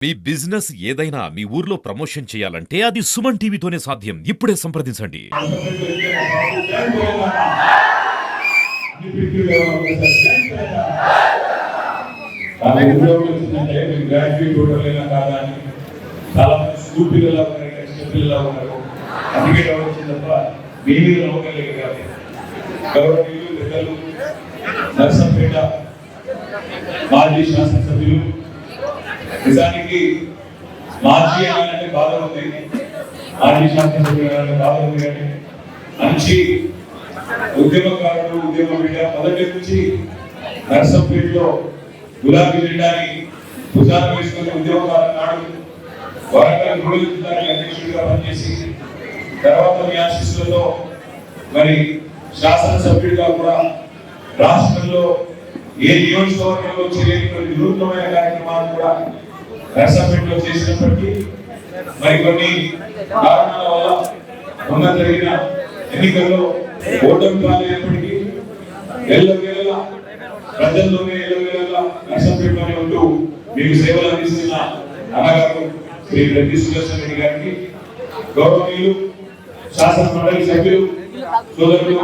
మీ business ఏదైనా మీ ఊర్లో promotion చేయాలంటే అది సుమన్ టీవీతోనే సాధ్యం. ఇప్పుడే సంప్రదించండి. మాజీ శాసనసభ్యులు నిజానికి మాజీ అంటే బాధ ఉంది, మాజీ శాసనసభ్యులు బాధ ఉంది. కానీ మంచి ఉద్యమకారుడు, ఉద్యమ బిడ్డ మొదటి నుంచి నర్సంపేటలో గులాబీ జెండాని భుజాన వేసుకుని ఉద్యమకారు నాడు వరంగల్ గృహ జిల్లాకి అధ్యక్షుడిగా పనిచేసి తర్వాత మీ ఆశీస్సులతో మరి శాసనసభ్యుడిగా కూడా రాష్ట్రంలో ఏ నియోజకవర్గంలో చేయని వినూత్నమైన కార్యక్రమాలు కూడా నర్సంపేటలో చేసినప్పటికీ మరి కొన్ని కారణాల వల్ల మొన్న జరిగిన ఎన్నికల్లో ఓటమి పాలైనప్పటికీ ఎల్లవేళలా ప్రజల్లోనే ఎల్లవేళలా నర్సంపేటలోనే ఉంటూ మీకు సేవలు అందిస్తున్న అన్నగారు శ్రీ రెడ్డి సుదర్శన్ రెడ్డి గారికి, గౌరవనీయులు శాసన మండలి సభ్యులు సోదరులు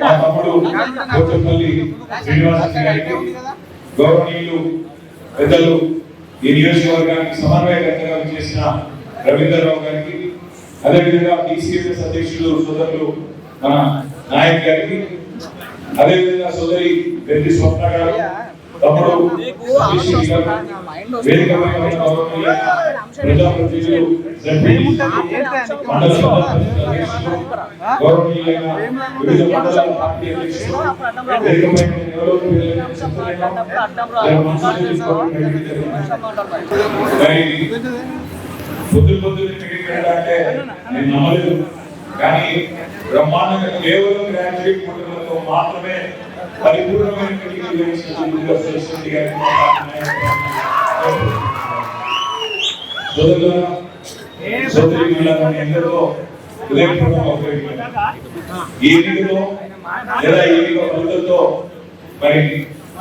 మా తమ్ముడు కోచంపల్లి శ్రీనివాస గారికి, గౌరవనీయులు పెద్దలు ఈ నియోజకవర్గానికి సమన్వయకర్తగా చేసిన రవీంద్రరావు గారికి, అదేవిధంగా టీసీఎస్ అధ్యక్షులు సోదరులు మన నాయక్ గారికి, అదేవిధంగా సోదరి రెడ్డి స్వప్న గారు, తమ్ముడు వేదికమైన ప్రజాప్రతినిధులు, మండల గౌరవనీయులైన వివిధ మండలాల పార్టీ అధ్యక్షులు, అంటే నేను నమ్మలేదు. కానీ బ్రహ్మాండంగా కేవలం గ్రాడ్యుయేట్ కుటుంబంతో మాత్రమే పరిపూర్ణమైన ఎందరో ఈ ఎన్నికతో లేదా ఈ ఎన్నిక ఫలితంతో మరి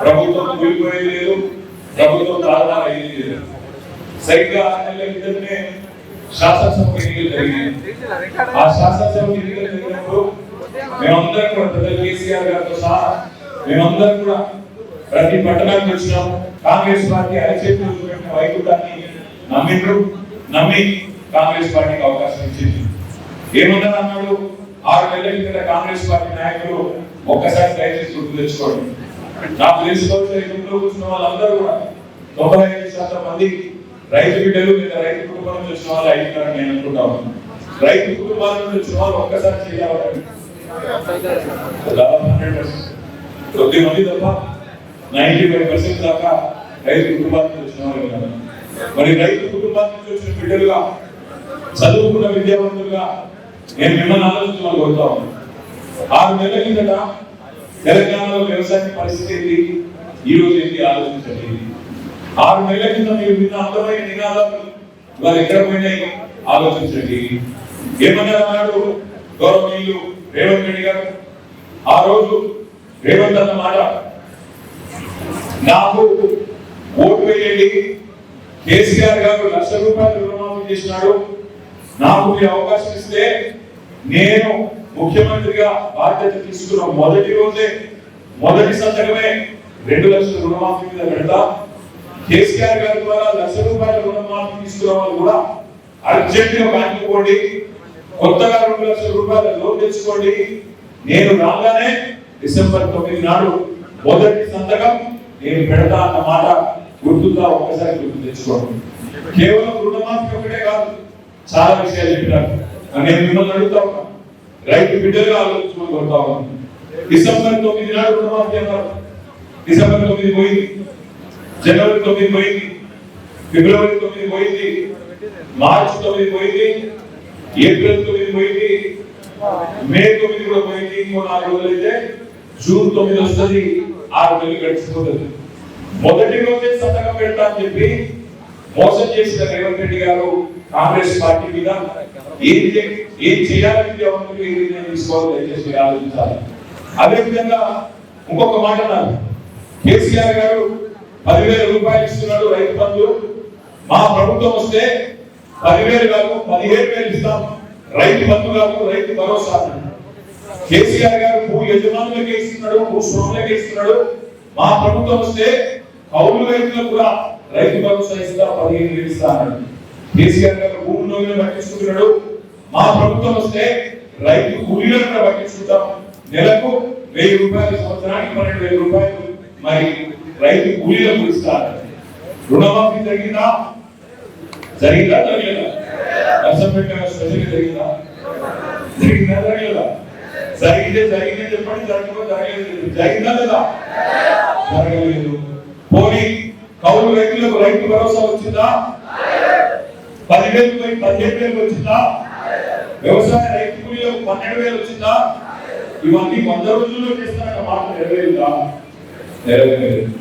ప్రభుత్వం కూలిపోయేది లేదు, ప్రభుత్వం తాళా అయ్యేది లేదు. సరిగ్గా 6 నెలల క్రితమే శాసనసభ ఎన్నికలు జరిగినాయి. ఆ శాసనసభ ఎన్నికలు జరిగినప్పుడు మేమందరం కూడా పెద్దలు కేసీఆర్ గారితో సహా మేమందరం కూడా ప్రతి పట్టణానికి వచ్చినాం. కాంగ్రెస్ పార్టీ అరచేతులు పెట్టిన వైకుంఠాన్ని నమ్మి కాంగ్రెస్ పార్టీకి అవకాశం ఇచ్చింది. ఏమన్నా అన్నాడు, 6 నెలల కింద కాంగ్రెస్ పార్టీ నాయకులు ఒక్కసారి దయచేసి గుర్తు తెచ్చుకోండి. నాకు తెలుసుకోవచ్చు, ఇంట్లో కూర్చున్న వాళ్ళందరూ కూడా 95% మంది రైతు బిడ్డలు లేదా రైతు కుటుంబం నుంచి వచ్చిన వాళ్ళు అయితారని నేను అనుకుంటా ఉన్నాను. రైతు కుటుంబాల నుంచి వచ్చిన వాళ్ళు ఒక్కసారి చేయాలి, కొద్ది మంది తప్ప 95% దాకా రైతు కుటుంబాల నుంచి వచ్చిన వాళ్ళు ఉన్నారు. మరి రైతు కుటుంబాల నుంచి వచ్చిన బిడ్డలుగా, చదువుకున్న విద్యావంతులుగా నేను మిమ్మల్ని ఆలోచించమని కోరుతా ఉన్నాను. 6 నెలల కిందట తెలంగాణలో వ్యవసాయ పరిస్థితి ఏంటి, ఈ రోజు ఏంటి ఆలోచించండి. 6 నెలల కింద మీరు విన్న అందమైన నినాదాలు ఇవాళ ఎక్కడ పోయినాయి ఆలోచించండి. ఏమన్నా అన్నాడు గౌరవనీయులు రేవంత్ రెడ్డి గారు, ఆ రోజు రేవంత్ అన్న మాట, నాకు ఓటు వేయండి, కేసీఆర్ గారు ₹1,00,000 రుణమాఫీ చేసినాడు, నాకు మీరు అవకాశం ఇస్తే నేను ముఖ్యమంత్రిగా బాధ్యత తీసుకున్న మొదటి రోజే మొదటి సంతకమే 2 లక్షల రుణమాఫీ మీద పెడతా. కేసీఆర్ గారి ద్వారా ₹1,00,000 రుణమాఫీ తీసుకున్న వాళ్ళు కూడా అర్జెంట్ గా బ్యాంకు పోండి, కొత్తగా ₹2,00,000 లోన్ తెచ్చుకోండి. నేను రాగానే డిసెంబర్ 9 నాడు మొదటి సంతకం నేను పెడతా అన్న మాట గుర్తుందా? ఒక్కసారి గుర్తు తెచ్చుకోండి. కేవలం రుణమాఫీ ఒకటే కాదు, చాలా విషయాలు చెప్పినారు. నేను మిమ్మల్ని అడుగుతా ఉన్నా, రైతు బిడ్డలుగా ఆలోచించుకొని కొడతా ఉన్నాను. డిసెంబర్ 9 నాడు రుణమాఫీ అన్నారు. డిసెంబర్ 9 పోయింది, జనవరి 9 పోయింది, ఫిబ్రవరి 9 పోయింది, మార్చి 9 పోయింది, ఏప్రిల్ 9 పోయింది, మే 9 కూడా పోయింది. ఇంకో 4 రోజులు అయితే జూన్ 9 వస్తుంది. 6 నెలలు గడిచిపోతుంది. మొదటి రోజే సంతకం పెడతా అని చెప్పి మోసం చేసిన రేవంత్ రెడ్డి గారు కాంగ్రెస్ పార్టీ మీద ఏం చేయాలని తీసుకోవాలి, దయచేసి ఆలోచించాలి. అదేవిధంగా ఇంకొక 10,000 రూపాయలు ఇస్తున్నాడు రైతు బంధు, మా ప్రభుత్వం వస్తే 10,000 కాదు 15,000 ఇస్తాం, రైతు బంధు కాదు రైతు భరోసా. కేసీఆర్ గారు భూ యజమానులకే ఇస్తున్నాడు, భూస్వాములకే ఇస్తున్నాడు. మా ప్రభుత్వం వస్తే కౌలు రైతులకు కూడా రైతు భరోసా ఇస్తా 15,000 ఇస్తా అన్నాడు. కేసీఆర్ గారు భూములను పట్టించుకుంటున్నాడు. మా ప్రభుత్వం వస్తే రైతు కూలీలను కూడా పట్టించుకుంటాం. నెలకు 1,000 రూపాయలు, సంవత్సరానికి 12,000 రూపాయలు మరి రైతు కూలీలకు ఇస్తారు. రుణమాఫీ జరిగిందా? జరిగిందా? జరగలేదా? నర్సంపేట స్పెషల్ జరిగిందా? జరిగిందా? జరగలేదా? జరిగిందే చెప్పండి. జరగలేదు. జరిగిందా లేదా? జరగలేదు. పోనీ కౌలు రైతులకు రైతు భరోసా వచ్చిందా? 10,000 పోయి 15,000 వచ్చిందా? వ్యవసాయ రైతు కూలీలకు 12,000 వచ్చిందా? ఇవన్నీ 100 రోజుల్లో చేస్తారన్న మాట నెరవేరుదా? నెరవేరలేదు.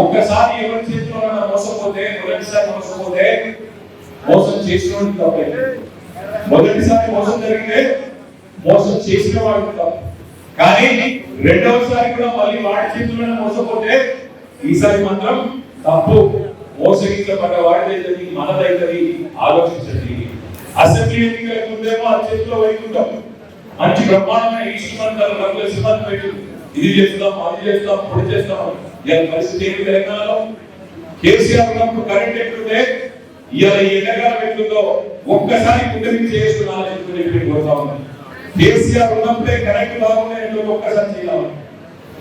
ఒక్కసారి ఎవరి చేతిలో మోసపోతే, మొదటిసారి మోసపోతే మోసం చేసిన తప్పైంది. మొదటిసారి మోసం జరిగితే మోసం చేసిన వాడు తప్పు. కానీ రెండవసారి కూడా మళ్ళీ వాడి చేతిలోనే మోసపోతే ఈసారి మాత్రం తప్పు. మోసగించబడ్డ వాడిదైతుంది, మనదైతుంది. ఆలోచించండి. అసెంబ్లీ ఎన్నికలకు ముందేమో ఆ చేతిలో వైకుంటాం, మంచి బ్రహ్మాండమైన ఇష్టమంటారు, రంగుల సినిమాలు పెట్టి ఇది చేస్తాం, అది చేస్తాం, పొడి చేస్తాం. ఇలా పరిస్థితి ఏంటి తెలంగాణలో? కేసీఆర్ ఉన్నప్పుడు కరెంట్ ఎట్లుంటే ఇలా ఎండకాలం ఎట్లుందో ఒక్కసారి కుదిరించి చేసుకుని ఆలోచించుకుని కోరుతా ఉన్నాను. కేసీఆర్ ఉన్నప్పుడే కరెంట్ బాగుండే ఒక్కసారి చేయాలి.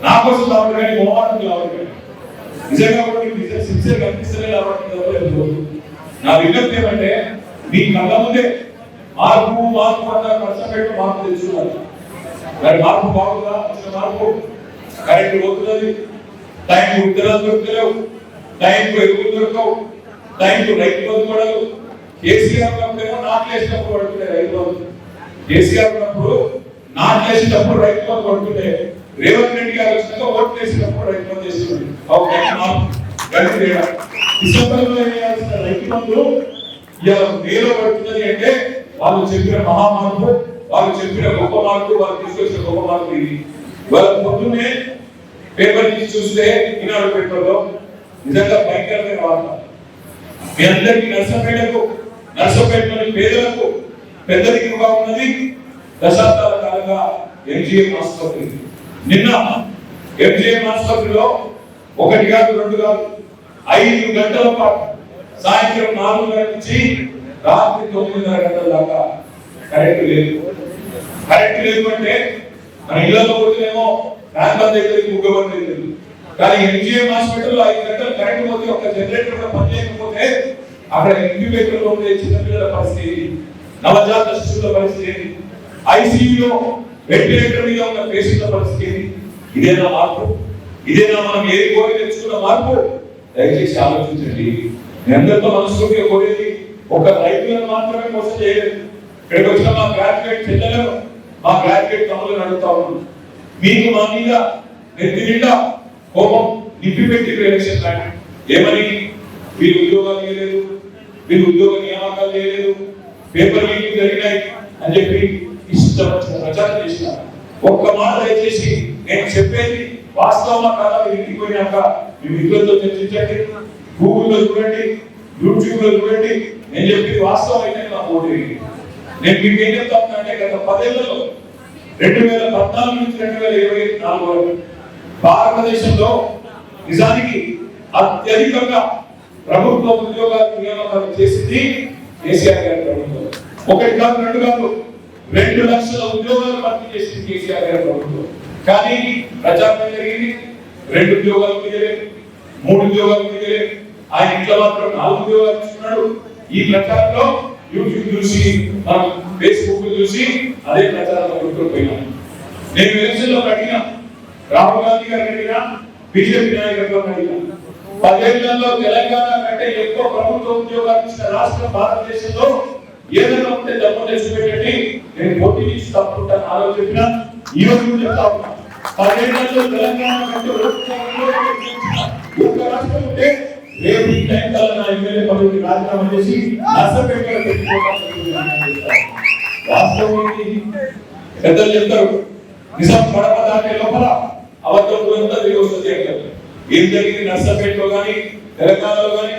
నా కోసం కావాలి కానీ మోహాటం కావాలి. నిజంగా కూడా మీకు సిన్సియర్ కనిపిస్తలే కాబట్టి నా విజ్ఞప్తి ఏమంటే మీ కళ్ళ ముందే మార్పు అన్న కష్టపెట్టి మార్పు తెలుసుకున్నారు. మరి మార్పు బాగుందా? మార్పు కరెంట్ పోతున్నది, టైంకు విత్తనాలు దొరుకుతలేవు, టైంకు ఎరువులు దొరకవు, టైంకు రైతు బంధు పడదు. కేసీఆర్ ఉన్నప్పుడేమో నాట్లేసినప్పుడు పడుతుండే రైతు బంధు. కేసీఆర్ ఉన్నప్పుడు నాట్లేసినప్పుడు రైతు బంధు పడుతుండే. రేవంత్ రెడ్డి గారు వచ్చినాక ఓట్లు వేసినప్పుడు రైతు బంధు చేస్తుంది. డిసెంబర్లో వేయాల్సిన రైతు బంధు ఇలా మేలో పడుతున్నది అంటే వాళ్ళు చెప్పిన మహామార్పు, వాళ్ళు చెప్పిన గొప్ప మార్పు, వాళ్ళు తీసుకొచ్చిన గొప్ప మార్పు ఇది. వాళ్ళ పొద్దున్నే పేపర్ తీసి చూస్తే ఈనాడు పేపర్లో నిజంగా భయంకరమైన వార్త. మీ అందరికీ నర్సంపేటలోని పేదలకు పెద్ద దిగుగా ఉన్నది దశాబ్దాల కాలంగా ఎంజీఎం ఆసుపత్రి. నిన్న ఎంజీఎం ఆసుపత్రిలో 1 కాదు 2 కాదు 5 గంటల పాటు సాయంత్రం 4:30 నుంచి రాత్రి 9:30 గంటల దాకా కరెంట్ లేదు. కరెంట్ లేదు అంటే మన ఇళ్లలో పోతేనేమో ఫ్యాన్ బంద్ అయితే ముగ్గబంద్ లేదు. కానీ ఎంజీఎం హాస్పిటల్లో 5 గంటలు కరెంట్ పోతే ఒక జనరేటర్ కూడా పనిచేయకపోతే అక్కడ ఇంక్యుబేటర్లో ఉండే చిన్నపిల్లల పరిస్థితి, నవజాత శిశువుల పరిస్థితి, ఐసీయూలో వెంటిలేటర్ మీద ఉన్న పేషెంట్ల పరిస్థితి. ఇదేనా మార్పు? ఇదేనా మనం ఏ కోరి తెచ్చుకున్న మార్పు? దయచేసి ఆలోచించండి. ఎందరితో మనస్ఫూర్తిగా కోరేది ఒక రైతులను మాత్రమే మోసం చేయలేదు. ఇక్కడికి వచ్చిన మా గ్రాడ్యుయేట్ చెల్లెలను, మా గ్రాడ్యుయేట్ తమ్ములను అడుగుతా ఉన్నాను. మీకు మా మీద నెత్తి నిండా కోపం నింపిపెట్టి ఎలక్షన్ కానీ ఏమని వీళ్ళు ఉద్యోగాలు చేయలేదు, వీళ్ళు ఉద్యోగ నియామకాలు చేయలేదు, పేపర్ లీకింగ్ జరిగినాయి అని చెప్పి ఇష్టం ప్రచారం చేసినారు. ఒక్క మాట దయచేసి నేను చెప్పేది వాస్తవమా కాదా మీరు ఇంటికి పోయినాక మీ మిత్రులతో చర్చించండి, గూగుల్లో చూడండి, యూట్యూబ్ లో చూడండి. నేను చెప్పేది వాస్తవం అయితే నాకు ఓటు. నేను మీకు ఏం చెప్తా ఉన్నానంటే గత 10 ఏళ్లలో 2014 నుంచి 2024 వరకు భారతదేశంలో నిజానికి అత్యధికంగా ప్రభుత్వ ఉద్యోగాల నియామకాలు చేసింది కేసీఆర్ గారి ప్రభుత్వం. 1 కాదు 2 కాదు 2 లక్షల ఉద్యోగాలు భర్తీ చేసింది కేసీఆర్ గారి ప్రభుత్వం. కానీ ప్రచారం జరిగింది 2 ఉద్యోగాలు మిగిలేదు, 3 ఉద్యోగాలు మిగిలేదు. ఆయన ఇంట్లో మాత్రం 4 ఉద్యోగాలు ఇస్తున్నాడు. ఈ ప్రచారంలో యూట్యూబ్ చూసి మనం ఫేస్బుక్ చూసి అదే ప్రచారంలో కొట్టుకుపోయినాం. నేను ఎలక్షన్ లో అడిగినా, రాహుల్ గాంధీ గారిని అడిగినా, బీజేపీ నాయకులను అడిగినా, 10 ఏళ్లలో తెలంగాణ కంటే ఎక్కువ ప్రభుత్వ ఉద్యోగాలు ఇచ్చిన రాష్ట్రం భారతదేశంలో ఏదైనా ఉంటే దమ్ము చేసి పెట్టండి, నేను పోటీ ఇచ్చి తప్పుకుంటాను ఆలోచించిన ఈ రోజు చెప్తా ఉన్నా. 10 ఏళ్లలో తెలంగాణ కంటే ఒక్క రాష్ట్రం ఉంటే రేపు ఈ టైం కల్లా నా ఎమ్మెల్యే పదవికి రాజీనామా చేసి నర్సంపేటలో పెద్దలు చెప్తారు, నిజం పడవ దాటే లోపల అబద్ధం అంతా తిరిగి వస్తుంది అంటారు. ఏం జరిగింది నర్సంపేటలో కానీ తెలంగాణలో కానీ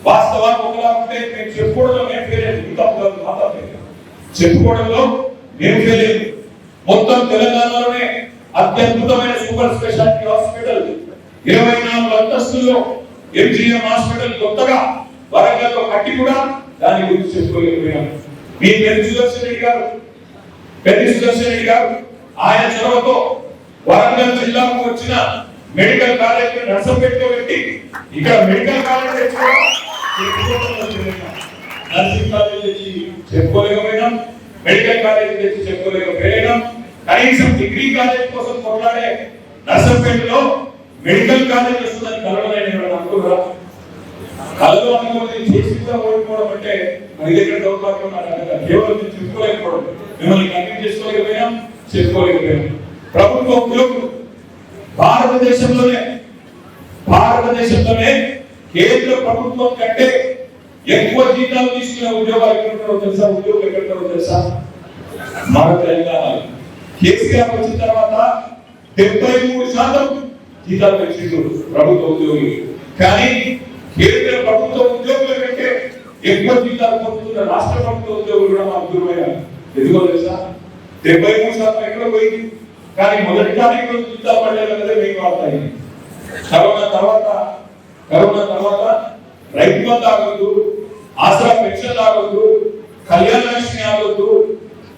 వాస్తవాలు ఒకలా ఉంటే మేము చెప్పుకోవడంలో మేము ఫెయిల్ అయ్యాం. చెప్పుకోవడంలో మేము ఫెయిల్ అయ్యాం. మొత్తం తెలంగాణలోనే అత్యద్భుతమైన సూపర్ స్పెషాలిటీ హాస్పిటల్ 24 అంతస్తుల్లో ఎంజీఎం హాస్పిటల్ కొత్తగా వరంగల్లో కట్టి కూడా దాని గురించి చెప్పుకోలేకపోయినాం. మీ పెద్ద సుదర్శన్ రెడ్డి గారు ఆయన చొరవతో వరంగల్ జిల్లాకు వచ్చిన మెడికల్ కాలేజ్ నర్సంపేటలో పెట్టి ఇక్కడ మెడికల్ కాలేజ్ నర్సింగ్ కాలేజ్ తెచ్చి చెప్పుకోలేకపోయినాం. మెడికల్ కాలేజ్ తెచ్చి చెప్పుకోలేకపోయినాం. కనీసం డిగ్రీ కాలేజ్ కోసం కొట్లాడే నర్సంపేటలో మెడికల్ కాలేజ్ వస్తుందని కలవలేని అనుకున్నారా? కలలు అనుకోని చేసిగా ఓడిపోవడం అంటే మరి దగ్గర దౌర్భాగ్యం కేవలం చెప్పుకోలేకపోవడం, మిమ్మల్ని కన్విన్స్ చేసుకోలేకపోయినాం, చెప్పుకోలేకపోయినాం. ప్రభుత్వ ఉద్యోగులు భారతదేశంలోనే కేంద్ర ప్రభుత్వం కంటే ఎక్కువ జీతాలు తీసుకునే ఉద్యోగాలు ఎక్కడున్నారో తెలుసా? ఉద్యోగులు ఎక్కడున్నారో తెలుసా? మన తెలంగాణ కేసీఆర్ వచ్చిన తర్వాత 73% జీతాలు పెంచిండు ప్రభుత్వ ఉద్యోగులు. కానీ కేంద్ర ప్రభుత్వ ఉద్యోగుల కంటే ఎక్కువ జీతాలు పొందుతున్న రాష్ట్ర ప్రభుత్వ ఉద్యోగులు కూడా మాకు దూరమయ్యారు. ఎందుకో తెలుసా? 73% ఎక్కడ పోయింది. కానీ మొదటి తారీఖు జీతాలు పడలేదంటే మీకు వార్తాయి. కరోనా తర్వాత రైతు బంధు ఆగొద్దు, ఆసరా పెన్షన్ ఆగొద్దు, కళ్యాణ లక్ష్మి ఆగొద్దు,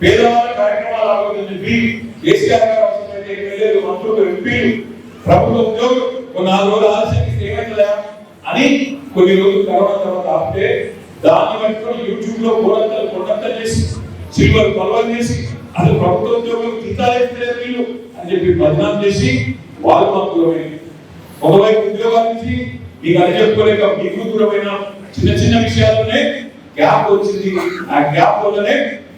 పేదవాళ్ళ కార్యక్రమాలు ఆగొద్దు అని చెప్పి కేసీఆర్ గారు అవసరమైతే ఎమ్మెల్యేలు, మంత్రులు, ఎంపీలు, ప్రభుత్వ ఉద్యోగులు 4 రోజులు ఆలస్యం ఏమైతుందా అని కొన్ని రోజులు కరోనా తర్వాత ఆపితే దాన్ని పట్టుకొని యూట్యూబ్ లో కొండంతలు చేసి సిల్వర్ పల్వలు చేసి అది ప్రభుత్వ ఉద్యోగులు జీతాలు వీళ్ళు అని చెప్పి బదనాం చేసి వాళ్ళు మాకు దూరమైంది. ఒకవైపు ఉద్యోగాల నుంచి మీకు అది చెప్పుకోలేక మీకు దూరమైన చిన్న విషయాల్లోనే గ్యాప్ వచ్చింది. ఆ గ్యాప్ వల్లనే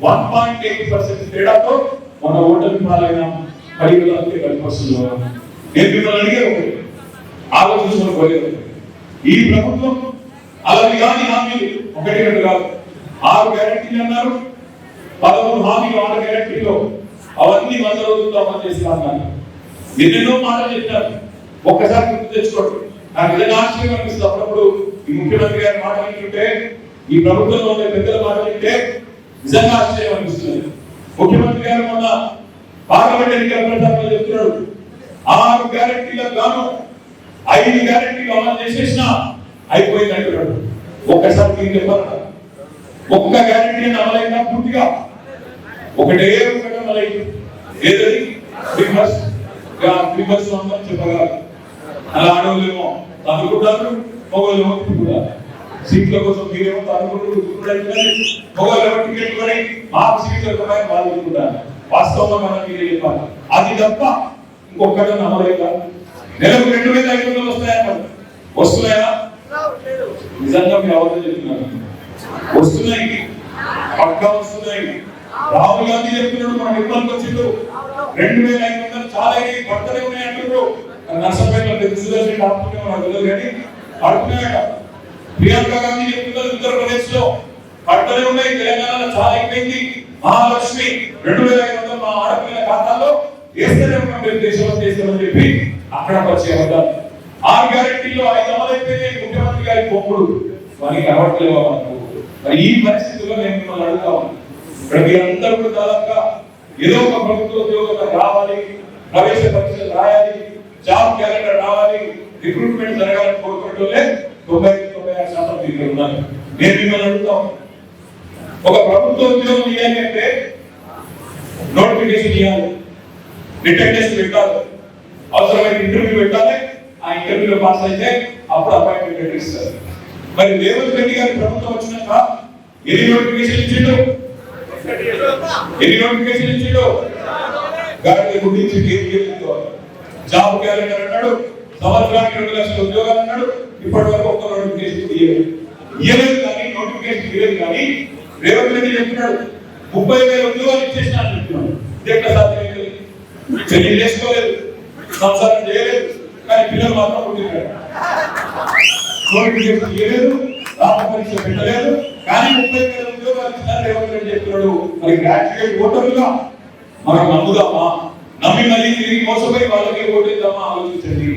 1.8% తేడాతో మన ఓటమి పాలైన 10,000 నేను మిమ్మల్ని అడిగారు ఆలోచించుకోలేదు. ఈ ప్రభుత్వం అలాగే కానీ హామీలు 1-2 కాదు, 6 గ్యారెంటీలు అన్నారు. 13 హామీలు 6 గ్యారెంటీలో అవన్నీ 100 రోజుల్లో అమలు చేస్తాను. ఎన్నెన్నో మాటలు చెప్పారు. ఒక్కసారి గుర్తు తెచ్చుకోండి. నాకు ఏదైనా ఆశ్చర్యం అనిపిస్తుంది అప్పుడప్పుడు ఈ ముఖ్యమంత్రి గారి మాట వింటుంటే, ఈ ప్రభుత్వంలో ఉండే పెద్దల మాట వింటే నిజంగా ఆశ్చర్యం అనిపిస్తుంది. ముఖ్యమంత్రి గారు మొన్న పార్లమెంట్ ఎన్నికల ప్రచారంలో చెప్తున్నాడు 6 గ్యారెంటీలకు గాను 5 గ్యారెంటీలు అమలు చేసేసిన అయిపోయింది అంటున్నాడు. ఒక్కసారి మీరు చెప్పాలట, ఒక్క గ్యారెంటీ అమలైనా పూర్తిగా ఒకటే అమలైంది. ఏదది చెప్పగలరు. అలా ఆడవాళ్ళేమో తనుకుంటారు, మగవాళ్ళేమో తిరుగుతారు. సీట్ల కోసం మీరేమో తనుకుంటారు, మగవాళ్ళేమో టికెట్ కొని మాకు సీట్ల వాళ్ళు తిరుగుతారు. వాస్తవంగా మనం మీరే చెప్పాలి. అది తప్ప ఇంకొకటి అమలైందా? నెలకు 2,500 వస్తాయన్నారు. వస్తున్నాయా? నిజంగా మీరు అవసరం చెప్తున్నారు. వస్తున్నాయి, పక్కా వస్తున్నాయి. రాహుల్ గాంధీ చెప్తున్నాడు మన నిర్మల్కి వచ్చిండు 2,500 చాలా పడతనే ఉన్నాయి అంటున్నారు. నర్సంపేటలో తెలుసుదని డాక్టర్ మనకు తెలియదు కానీ పడుతున్నాయట. ప్రియాంక గాంధీ చెప్తున్నారు ఉత్తరప్రదేశ్ లో పడతనే ఉన్నాయి. తెలంగాణలో చాలా అయిపోయింది. మహాలక్ష్మి 2,500 మా ఆడపిల్లల ఖాతాలో వేస్తేనే ఉన్నాం దేశమని చెప్పి అక్కడ పరిచయం. 6 గ్యారెంటీలో 5 అమలైపోయినాయి. ముఖ్యమంత్రి గారి పొప్పుడు వారికి అలవాట్లేవా మనకు? మరి ఈ పరిస్థితుల్లో నేను మిమ్మల్ని అడుగుతాను. ఇక్కడ మీరందరూ కూడా దాదాపుగా ఏదో ఒక ప్రభుత్వ ఉద్యోగం రావాలి, ప్రవేశ పరీక్షలు రాయాలి, జాబ్ క్యాలెండర్ రావాలి, రిక్రూట్మెంట్ జరగాలని కోరుకుంటూనే 90-96% మీరు ఉన్నారు. నేను మిమ్మల్ని అడుగుతాను, ఒక ప్రభుత్వ ఉద్యోగం ఇవ్వాలి అంటే నోటిఫికేషన్ ఇవ్వాలి, రిటర్న్ టెస్ట్ పెట్టాలి, అవసరమైన ఇంటర్వ్యూ పెట్టాలి. ఆ ఇంటర్వ్యూలో పాస్ అయితే అప్పుడు అపాయింట్మెంట్ లెటర్ ఇస్తారు. మరి రేవంత్ రెడ్డి గారి ప్రభుత్వం వచ్చినాక ఎన్ని నోటిఫికేషన్ ఇచ్చిండు? గాడి గురించి జాబ్ క్యాలెండర్ అన్నాడు, సంవత్సరానికి 2 లక్షల ఉద్యోగాలు అన్నాడు. ఇప్పటి వరకు ఒక్క నోటిఫికేషన్ ఇయ్యలేదు. కానీ నోటిఫికేషన్ ఇవ్వలేదు. కానీ రేవంత్ రెడ్డి చెప్తున్నాడు 30,000 ఉద్యోగాలు ఇచ్చేసిన అని చెప్తున్నాడు. ఇది ఎట్లా సాధ్యమైంది? పెళ్లి చేసుకోలేదు, సంసారం చేయలేదు, కానీ పిల్లలు మాత్రం పుట్టినాడు. నోటిఫికేషన్ ఇవ్వలేదు, రాత పరీక్ష పెట్టలేదు, కానీ 30,000 ఉద్యోగాలు ఇచ్చినారు రేవంత్ రెడ్డి చెప్తున్నాడు. మరి గ్రాడ్యుయేట్ ఓటర్లుగా మనం నమ్ముదామా? నమ్మి మళ్ళీ తిరిగి మోసపోయి వాళ్ళకి ఓటేద్దామా? ఆలోచించండి.